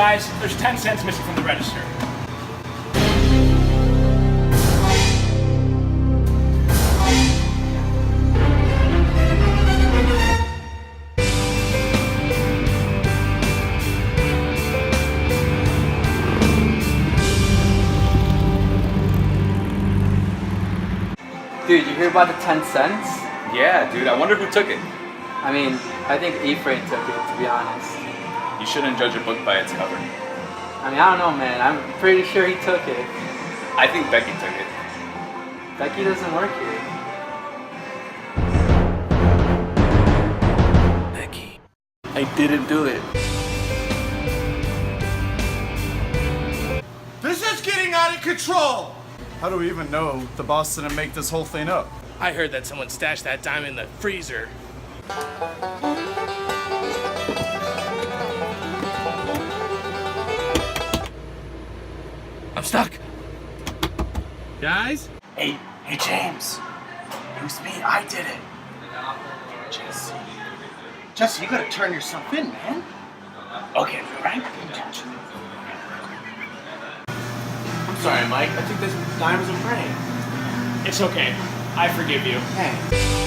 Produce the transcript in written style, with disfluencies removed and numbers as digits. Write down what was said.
Guys, there's 10 cents missing from the register. Dude, you hear about the 10 cents? Yeah, dude, I wonder who took it. I mean, I think Ephraim took it, to be honest. You shouldn't judge a book by its cover. I mean, I don't know, man. I'm pretty sure he took it. I think Becky took it. Becky doesn't work here. Becky, I didn't do it. This is getting out of control! How do we even know the boss didn't make this whole thing up? I heard that someone stashed that dime in the freezer. I'm stuck. Guys? Hey, James. It was me, I did it. Jesse, you gotta turn yourself in, man. Okay, right? I'm sorry, Mike. I think this dime was a prank. It's okay. I forgive you. Hey.